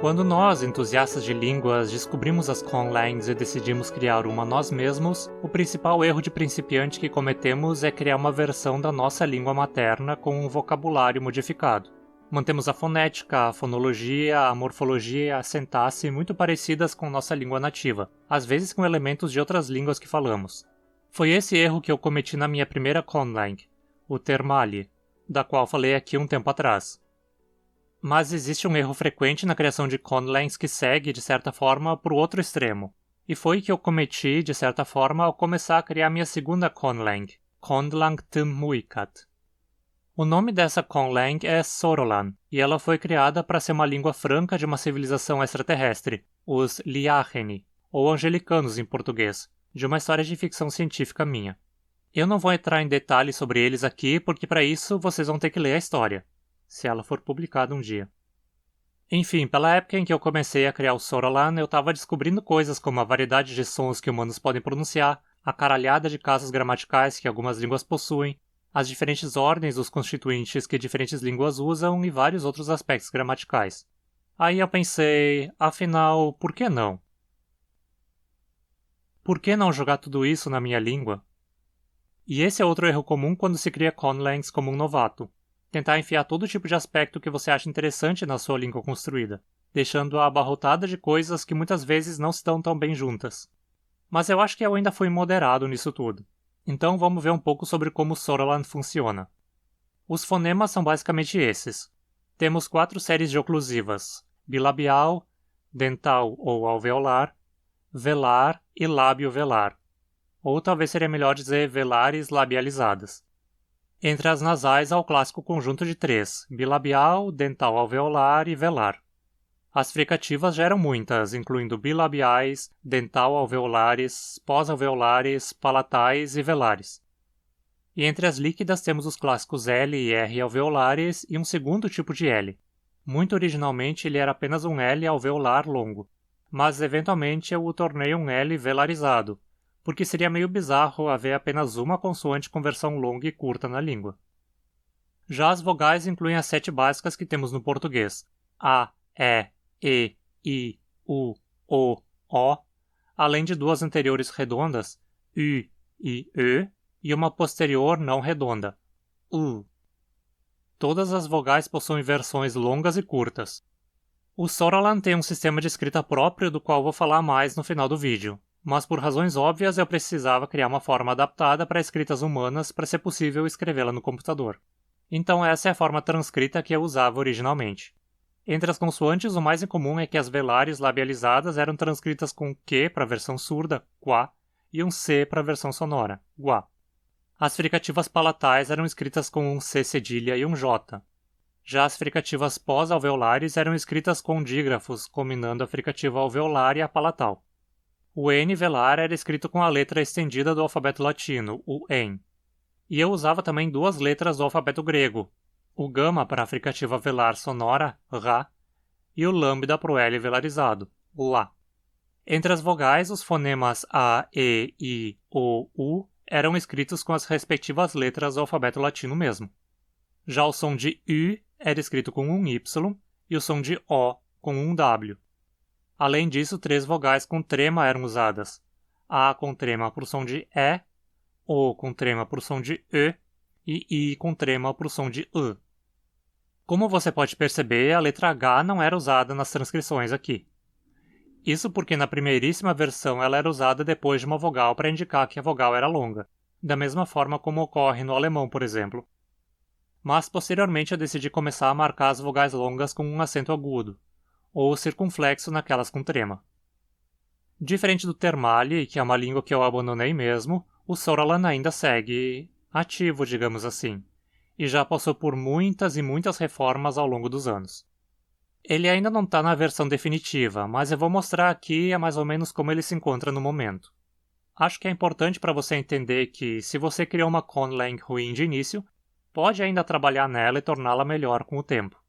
Quando nós, entusiastas de línguas, descobrimos as conlangs e decidimos criar uma nós mesmos, o principal erro de principiante que cometemos é criar uma versão da nossa língua materna com um vocabulário modificado. Mantemos a fonética, a fonologia, a morfologia e a sintaxe muito parecidas com nossa língua nativa, às vezes com elementos de outras línguas que falamos. Foi esse erro que eu cometi na minha primeira conlang, o Termali, da qual falei aqui um tempo atrás. Mas existe um erro frequente na criação de conlangs que segue, de certa forma, para o outro extremo. E foi que eu cometi, de certa forma, ao começar a criar minha segunda conlang, Conlang Tmuikat. O nome dessa conlang é Sorolan, e ela foi criada para ser uma língua franca de uma civilização extraterrestre, os Liacheni, ou angelicanos em português, de uma história de ficção científica minha. Eu não vou entrar em detalhes sobre eles aqui, porque para isso vocês vão ter que ler a história, se ela for publicada um dia. Enfim, pela época em que eu comecei a criar o Sorolan, eu estava descobrindo coisas como a variedade de sons que humanos podem pronunciar, a caralhada de casos gramaticais que algumas línguas possuem, as diferentes ordens dos constituintes que diferentes línguas usam e vários outros aspectos gramaticais. Aí eu pensei, afinal, por que não? Por que não jogar tudo isso na minha língua? E esse é outro erro comum quando se cria conlangs como um novato. Tentar enfiar todo tipo de aspecto que você acha interessante na sua língua construída, deixando-a abarrotada de coisas que muitas vezes não estão tão bem juntas. Mas eu acho que eu ainda fui moderado nisso tudo. Então vamos ver um pouco sobre como o Sorolan funciona. Os fonemas são basicamente esses. Temos 4 séries de oclusivas: bilabial, dental ou alveolar, velar e lábio-velar. Ou talvez seria melhor dizer velares labializadas. Entre as nasais há o clássico conjunto de 3, bilabial, dental alveolar e velar. As fricativas já eram muitas, incluindo bilabiais, dental alveolares, pós-alveolares, palatais e velares. E entre as líquidas temos os clássicos L e R alveolares e um segundo tipo de L. Muito originalmente ele era apenas um L alveolar longo, mas eventualmente eu o tornei um L velarizado, porque seria meio bizarro haver apenas uma consoante com versão longa e curta na língua. Já as vogais incluem as 7 básicas que temos no português: A, E, I, U, O, além de 2 anteriores redondas, U e Ö, e uma posterior não redonda, U. Todas as vogais possuem versões longas e curtas. O Sorolan tem um sistema de escrita próprio do qual vou falar mais no final do vídeo, mas por razões óbvias eu precisava criar uma forma adaptada para escritas humanas para ser possível escrevê-la no computador. Então essa é a forma transcrita que eu usava originalmente. Entre as consoantes, o mais incomum é que as velares labializadas eram transcritas com Q para a versão surda, quá, e um C para a versão sonora, guá. As fricativas palatais eram escritas com um C cedilha e um J. Já as fricativas pós-alveolares eram escritas com dígrafos, combinando a fricativa alveolar e a palatal. O N velar era escrito com a letra estendida do alfabeto latino, o EN. E eu usava também 2 letras do alfabeto grego, o gama para a fricativa velar sonora, Rá, e o lambda para o L velarizado, Lá. Entre as vogais, os fonemas A, E, I, O, U eram escritos com as respectivas letras do alfabeto latino mesmo. Já o som de U era escrito com um Y e o som de O com um W. Além disso, 3 vogais com trema eram usadas: A com trema para o som de E, O com trema para o som de E e I com trema para o som de U. Como você pode perceber, a letra H não era usada nas transcrições aqui. Isso porque na primeiríssima versão ela era usada depois de uma vogal para indicar que a vogal era longa, da mesma forma como ocorre no alemão, por exemplo. Mas posteriormente eu decidi começar a marcar as vogais longas com um acento agudo, ou circunflexo naquelas com trema. Diferente do Termali, que é uma língua que eu abandonei mesmo, o Sorolan ainda segue ativo, digamos assim, e já passou por muitas e muitas reformas ao longo dos anos. Ele ainda não está na versão definitiva, mas eu vou mostrar aqui mais ou menos como ele se encontra no momento. Acho que é importante para você entender que, se você criou uma conlang ruim de início, pode ainda trabalhar nela e torná-la melhor com o tempo.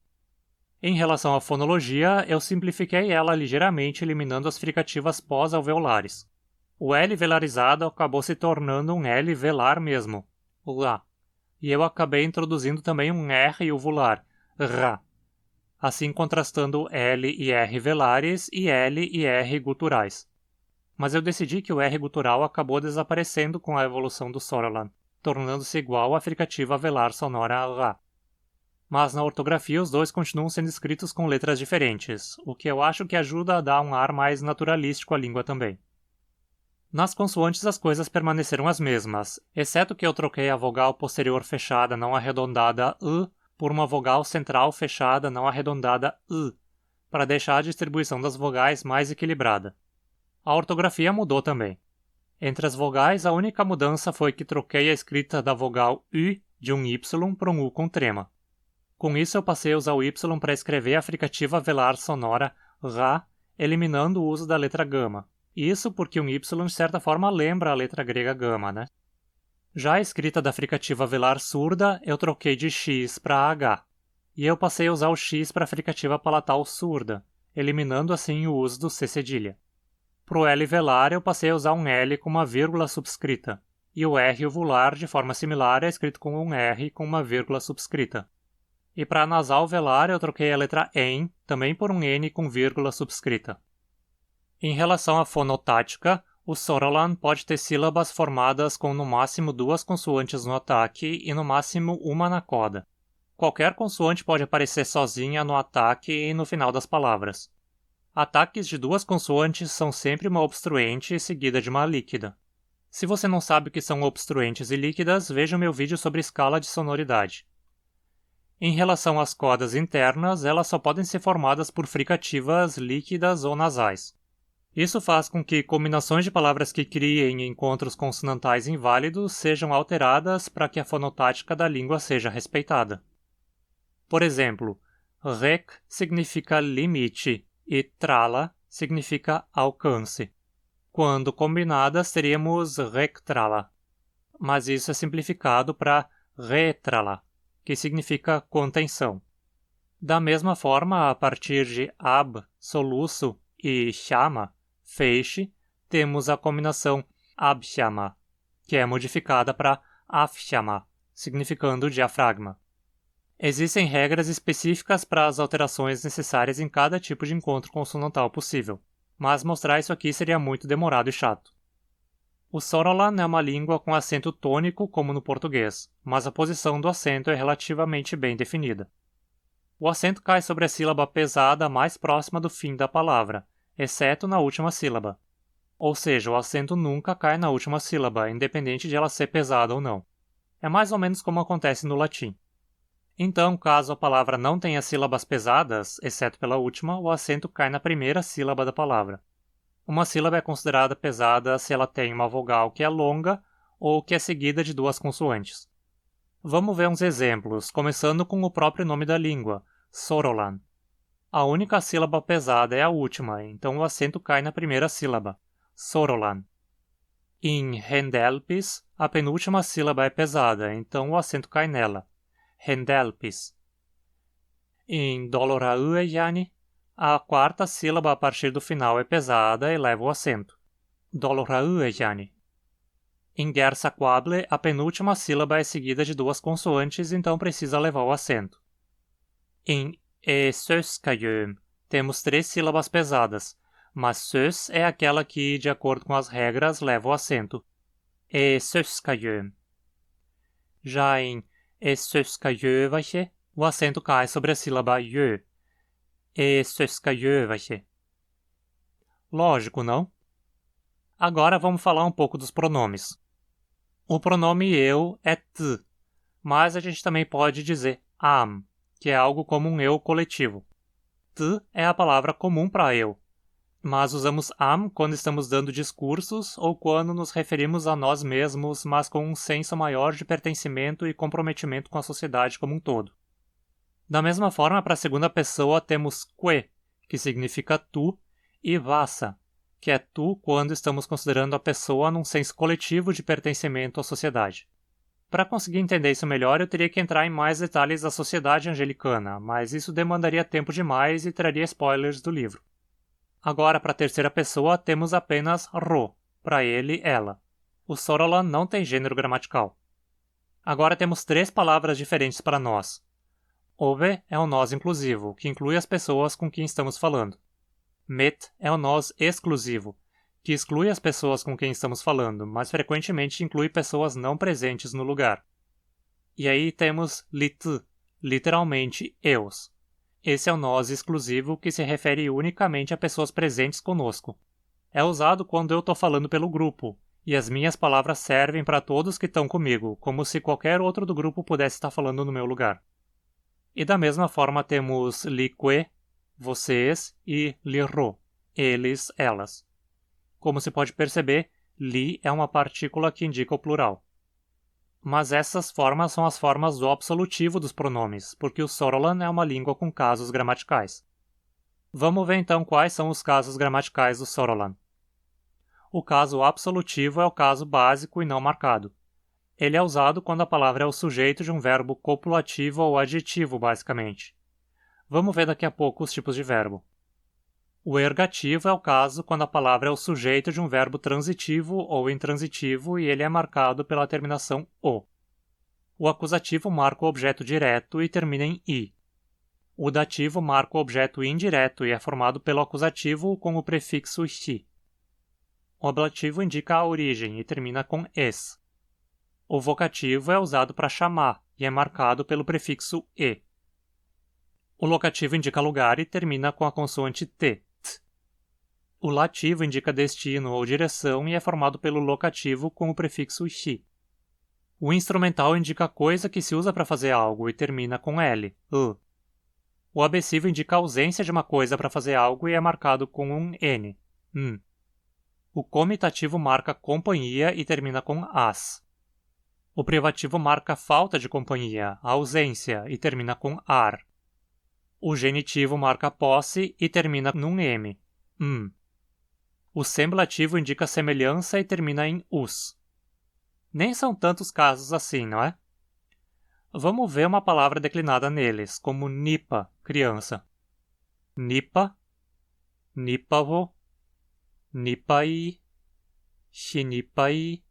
Em relação à fonologia, eu simplifiquei ela ligeiramente eliminando as fricativas pós-alveolares. O L velarizado acabou se tornando um L velar mesmo, Lá. E eu acabei introduzindo também um R uvular, Rá. assim contrastando L e R velares e L e R guturais. Mas eu decidi que o R gutural acabou desaparecendo com a evolução do Sorolan, tornando-se igual à fricativa velar sonora Ra. Mas na ortografia os dois continuam sendo escritos com letras diferentes, o que eu acho que ajuda a dar um ar mais naturalístico à língua também. Nas consoantes as coisas permaneceram as mesmas, exceto que eu troquei a vogal posterior fechada não arredondada U por uma vogal central fechada não arredondada U, para deixar a distribuição das vogais mais equilibrada. A ortografia mudou também. Entre as vogais, a única mudança foi que troquei a escrita da vogal U de um Y para um U com trema. Com isso eu passei a usar o Y para escrever a fricativa velar sonora Ra, eliminando o uso da letra gama. Isso porque um Y de certa forma lembra a letra grega gama, né? Já a escrita da fricativa velar surda eu troquei de X para H, e eu passei a usar o X para a fricativa palatal surda, eliminando assim o uso do C cedilha. Para o L velar eu passei a usar um L com uma vírgula subscrita, e o R uvular de forma similar é escrito com um R com uma vírgula subscrita. E para a nasal velar eu troquei a letra EN também por um N com vírgula subscrita. Em relação à fonotática, o Sorolan pode ter sílabas formadas com no máximo 2 consoantes no ataque e no máximo uma na coda. Qualquer consoante pode aparecer sozinha no ataque e no final das palavras. Ataques de 2 consoantes são sempre uma obstruente seguida de uma líquida. Se você não sabe o que são obstruentes e líquidas, veja o meu vídeo sobre escala de sonoridade. Em relação às codas internas, elas só podem ser formadas por fricativas líquidas ou nasais. Isso faz com que combinações de palavras que criem encontros consonantais inválidos sejam alteradas para que a fonotática da língua seja respeitada. Por exemplo, rec significa limite e trala significa alcance. Quando combinadas, teríamos rectrala, mas isso é simplificado para retrala, que significa contenção. Da mesma forma, a partir de ab, soluço, e chama, feixe, temos a combinação abchama, que é modificada para afchama, significando diafragma. Existem regras específicas para as alterações necessárias em cada tipo de encontro consonantal possível, mas mostrar isso aqui seria muito demorado e chato. O Sorolan é uma língua com acento tônico como no português, mas a posição do acento é relativamente bem definida. O acento cai sobre a sílaba pesada mais próxima do fim da palavra, exceto na última sílaba. Ou seja, o acento nunca cai na última sílaba, independente de ela ser pesada ou não. É mais ou menos como acontece no latim. Então, caso a palavra não tenha sílabas pesadas, exceto pela última, o acento cai na primeira sílaba da palavra. Uma sílaba é considerada pesada se ela tem uma vogal que é longa ou que é seguida de 2 consoantes. Vamos ver uns exemplos, começando com o próprio nome da língua, Sorolan. A única sílaba pesada é a última, então o acento cai na primeira sílaba, Sorolan. Em Hendelpis, a penúltima sílaba é pesada, então o acento cai nela, Hendelpis. Em Dolorauyani, a quarta sílaba a partir do final é pesada e leva o acento, Dolorauyani. Em Gersaquable, a penúltima sílaba é seguida de 2 consoantes, então precisa levar o acento. Em Söskajön, temos 3 sílabas pesadas, mas Sös é aquela que, de acordo com as regras, leva o acento. Söskajön. Já em Söskajövache, o acento cai sobre a sílaba Jö. Söskajövache. Lógico, não? Agora vamos falar um pouco dos pronomes. O pronome eu é t, mas a gente também pode dizer am, que é algo como um eu coletivo. T é a palavra comum para eu, mas usamos am quando estamos dando discursos ou quando nos referimos a nós mesmos, mas com um senso maior de pertencimento e comprometimento com a sociedade como um todo. Da mesma forma, para a segunda pessoa temos que, que significa tu, e vasa, que é tu quando estamos considerando a pessoa num senso coletivo de pertencimento à sociedade. Para conseguir entender isso melhor, eu teria que entrar em mais detalhes da sociedade angelicana, mas isso demandaria tempo demais e traria spoilers do livro. Agora, para a terceira pessoa, temos apenas ro, para ele, ela. O Sorolan não tem gênero gramatical. Agora temos 3 palavras diferentes para nós. Ove é o nós inclusivo, que inclui as pessoas com quem estamos falando. Met é o nós exclusivo, que exclui as pessoas com quem estamos falando, mas frequentemente inclui pessoas não presentes no lugar. E aí temos lit, literalmente eus. Esse é o nós exclusivo que se refere unicamente a pessoas presentes conosco. É usado quando eu estou falando pelo grupo, e as minhas palavras servem para todos que estão comigo, como se qualquer outro do grupo pudesse estar falando no meu lugar. E da mesma forma temos lique, vocês, e liro, eles, elas. Como se pode perceber, li é uma partícula que indica o plural. Mas essas formas são as formas do absolutivo dos pronomes, porque o Sorolan é uma língua com casos gramaticais. Vamos ver então quais são os casos gramaticais do Sorolan. O caso absolutivo é o caso básico e não marcado. Ele é usado quando a palavra é o sujeito de um verbo copulativo ou adjetivo, basicamente. Vamos ver daqui a pouco os tipos de verbo. O ergativo é o caso quando a palavra é o sujeito de um verbo transitivo ou intransitivo e ele é marcado pela terminação o. O acusativo marca o objeto direto e termina em i. O dativo marca o objeto indireto e é formado pelo acusativo com o prefixo xi. O ablativo indica a origem e termina com es. O vocativo é usado para chamar e é marcado pelo prefixo e. O locativo indica lugar e termina com a consoante t. O lativo indica destino ou direção e é formado pelo locativo com o prefixo xi. O instrumental indica a coisa que se usa para fazer algo e termina com l. O abessivo indica a ausência de uma coisa para fazer algo e é marcado com um n. O comitativo marca companhia e termina com as. O privativo marca falta de companhia, ausência, e termina com ar. O genitivo marca posse e termina num m. O semblativo indica semelhança e termina em us. Nem são tantos casos assim, não é? Vamos ver uma palavra declinada neles, como nipa, criança. Nipa, nipavo, nipai, shinipai,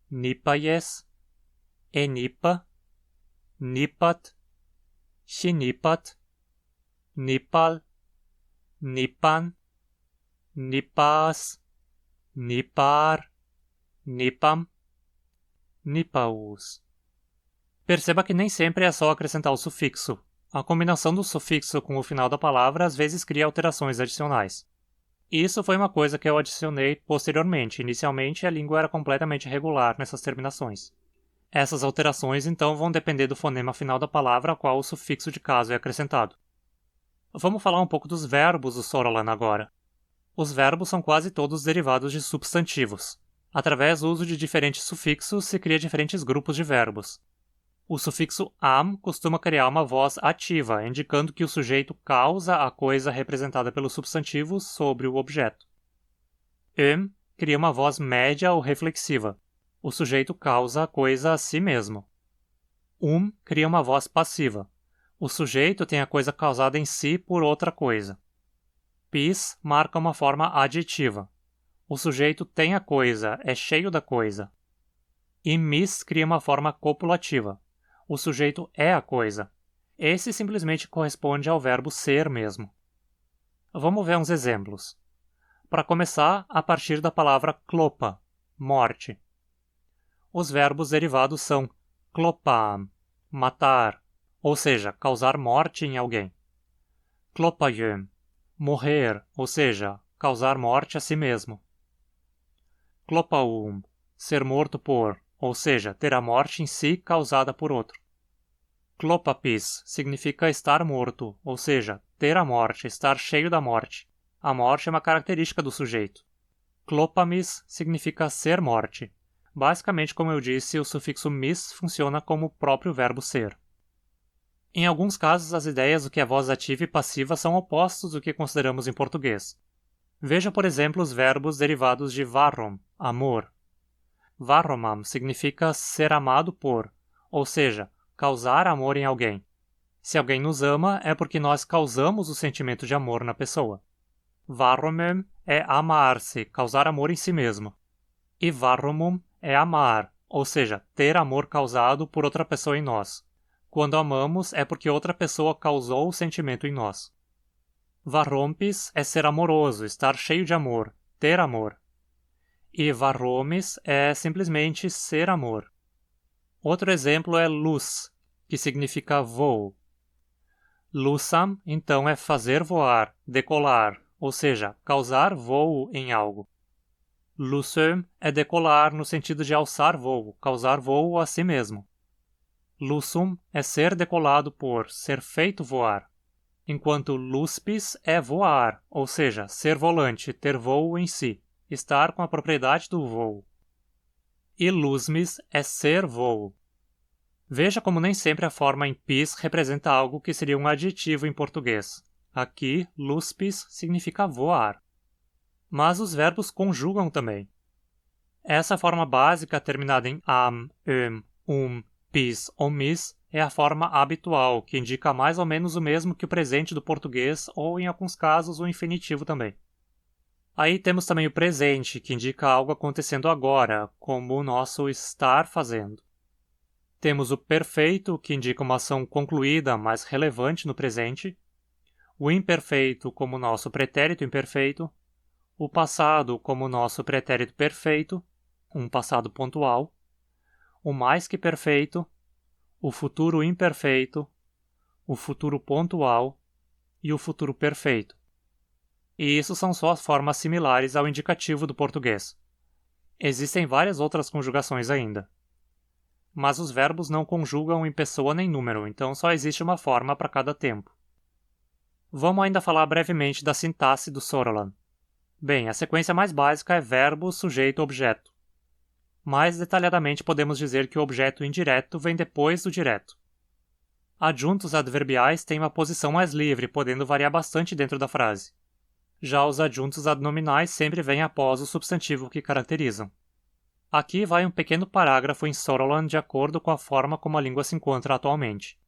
nipaies, enipa, nipat, shinipat, nipal, nipan, nipas, nipar, nipam, nipaus. Perceba que nem sempre é só acrescentar o sufixo. A combinação do sufixo com o final da palavra às vezes cria alterações adicionais. Isso foi uma coisa que eu adicionei posteriormente. Inicialmente, a língua era completamente regular nessas terminações. Essas alterações, então, vão depender do fonema final da palavra a qual o sufixo de caso é acrescentado. Vamos falar um pouco dos verbos do Sorolan agora. Os verbos são quase todos derivados de substantivos. Através do uso de diferentes sufixos, se cria diferentes grupos de verbos. O sufixo am costuma criar uma voz ativa, indicando que o sujeito causa a coisa representada pelo substantivo sobre o objeto. Cria uma voz média ou reflexiva. O sujeito causa a coisa a si mesmo. Cria uma voz passiva. O sujeito tem a coisa causada em si por outra coisa. Pis marca uma forma adjetiva. O sujeito tem a coisa, é cheio da coisa. E mis cria uma forma copulativa. O sujeito é a coisa. Esse simplesmente corresponde ao verbo ser mesmo. Vamos ver uns exemplos. Para começar, a partir da palavra klopa, morte. Os verbos derivados são klopam, matar, ou seja, causar morte em alguém. Klopayem, morrer, ou seja, causar morte a si mesmo. Klopaum, ser morto por, ou seja, ter a morte em si causada por outro. Klopapis significa estar morto, ou seja, ter a morte, estar cheio da morte. A morte é uma característica do sujeito. Klopamis significa ser morte. Basicamente, como eu disse, o sufixo mis funciona como o próprio verbo ser. Em alguns casos, as ideias do que é voz ativa e passiva são opostos do que consideramos em português. Veja, por exemplo, os verbos derivados de varrom, amor. Varromam significa ser amado por, ou seja, causar amor em alguém. Se alguém nos ama, é porque nós causamos o sentimento de amor na pessoa. Varromem é amar-se, causar amor em si mesmo. E varromum é amar, ou seja, ter amor causado por outra pessoa em nós. Quando amamos, é porque outra pessoa causou o sentimento em nós. Varrompis é ser amoroso, estar cheio de amor, ter amor. E varromis é simplesmente ser amor. Outro exemplo é luz, que significa voo. Lusam, então, é fazer voar, decolar, ou seja, causar voo em algo. Lusum é decolar no sentido de alçar voo, causar voo a si mesmo. Lusum é ser decolado por, ser feito voar, enquanto luspis é voar, ou seja, ser volante, ter voo em si, estar com a propriedade do voo. E lusmis é ser voo. Veja como nem sempre a forma em pis representa algo que seria um adjetivo em português. Aqui, luspis significa voar. Mas os verbos conjugam também. Essa forma básica terminada em am, pis ou mis é a forma habitual, que indica mais ou menos o mesmo que o presente do português ou, em alguns casos, o infinitivo também. Aí temos também o presente, que indica algo acontecendo agora, como o nosso estar fazendo. Temos o perfeito, que indica uma ação concluída, mas relevante no presente. O imperfeito, como nosso pretérito imperfeito. O passado, como nosso pretérito perfeito, um passado pontual. O mais que perfeito. O futuro imperfeito. O futuro pontual. E o futuro perfeito. E isso são só formas similares ao indicativo do português. Existem várias outras conjugações ainda. Mas os verbos não conjugam em pessoa nem número, então só existe uma forma para cada tempo. Vamos ainda falar brevemente da sintaxe do Sorolan. Bem, a sequência mais básica é verbo, sujeito, objeto. Mais detalhadamente podemos dizer que o objeto indireto vem depois do direto. Adjuntos adverbiais têm uma posição mais livre, podendo variar bastante dentro da frase. Já os adjuntos adnominais sempre vêm após o substantivo que caracterizam. Aqui vai um pequeno parágrafo em Sorolan de acordo com a forma como a língua se encontra atualmente.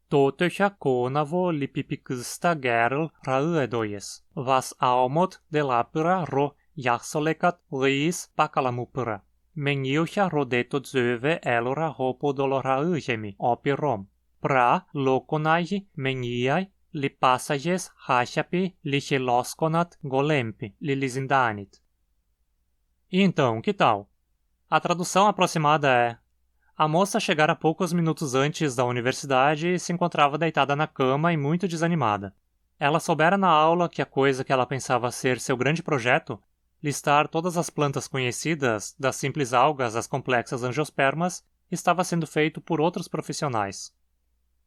Totöcha konavo lipipiksta gerl rauedoyes, vas aomot delapura ro yaxolekat liis pakalamupura. Mengiucha rodeto zöve elora hopo doloraugemi opirom. Pra lokonai mengiai lipassages hachapi licheloskonat golempi lilizindanit. E então, que tal? A tradução aproximada é: a moça chegara poucos minutos antes da universidade e se encontrava deitada na cama e muito desanimada. Ela soubera na aula que a coisa que ela pensava ser seu grande projeto, listar todas as plantas conhecidas, das simples algas às complexas angiospermas, estava sendo feito por outros profissionais.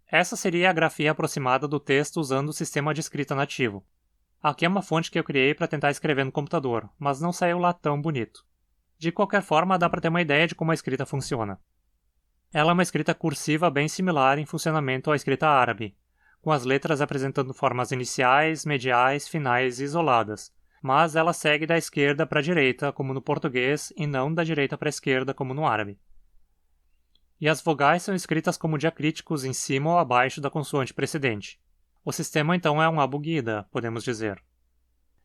Essa seria a grafia aproximada do texto usando o sistema de escrita nativo. Aqui é uma fonte que eu criei para tentar escrever no computador, mas não saiu lá tão bonito. De qualquer forma, dá para ter uma ideia de como a escrita funciona. Ela é uma escrita cursiva bem similar em funcionamento à escrita árabe, com as letras apresentando formas iniciais, mediais, finais e isoladas, mas ela segue da esquerda para a direita, como no português, e não da direita para a esquerda, como no árabe. E as vogais são escritas como diacríticos em cima ou abaixo da consoante precedente. O sistema então é um abugida, podemos dizer.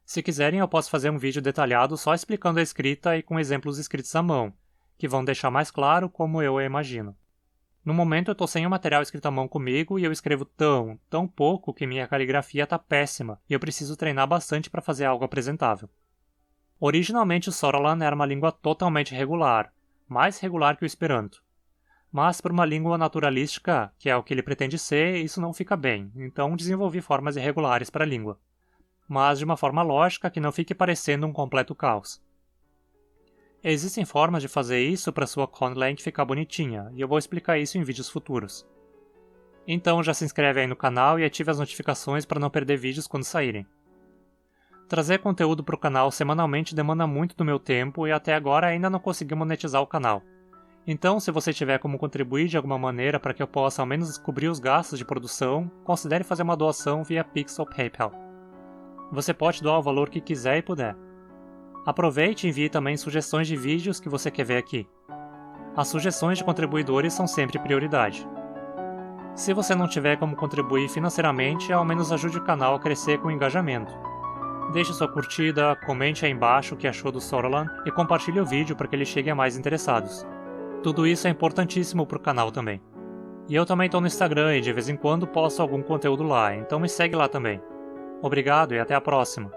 Se quiserem, eu posso fazer um vídeo detalhado só explicando a escrita e com exemplos escritos à mão, que vão deixar mais claro como eu a imagino. No momento eu estou sem o material escrito à mão comigo e eu escrevo tão pouco que minha caligrafia está péssima e eu preciso treinar bastante para fazer algo apresentável. Originalmente o Sorolan era uma língua totalmente regular, mais regular que o Esperanto. Mas para uma língua naturalística, que é o que ele pretende ser, isso não fica bem, então desenvolvi formas irregulares para a língua. Mas de uma forma lógica que não fique parecendo um completo caos. Existem formas de fazer isso para sua conlang ficar bonitinha, e eu vou explicar isso em vídeos futuros. Então já se inscreve aí no canal e ative as notificações para não perder vídeos quando saírem. Trazer conteúdo para o canal semanalmente demanda muito do meu tempo e até agora ainda não consegui monetizar o canal. Então, se você tiver como contribuir de alguma maneira para que eu possa ao menos cobrir os gastos de produção, considere fazer uma doação via Pix ou PayPal. Você pode doar o valor que quiser e puder. Aproveite e envie também sugestões de vídeos que você quer ver aqui. As sugestões de contribuidores são sempre prioridade. Se você não tiver como contribuir financeiramente, ao menos ajude o canal a crescer com engajamento. Deixe sua curtida, comente aí embaixo o que achou do Sorolan e compartilhe o vídeo para que ele chegue a mais interessados. Tudo isso é importantíssimo para o canal também. E eu também tô no Instagram e de vez em quando posto algum conteúdo lá, então me segue lá também. Obrigado e até a próxima!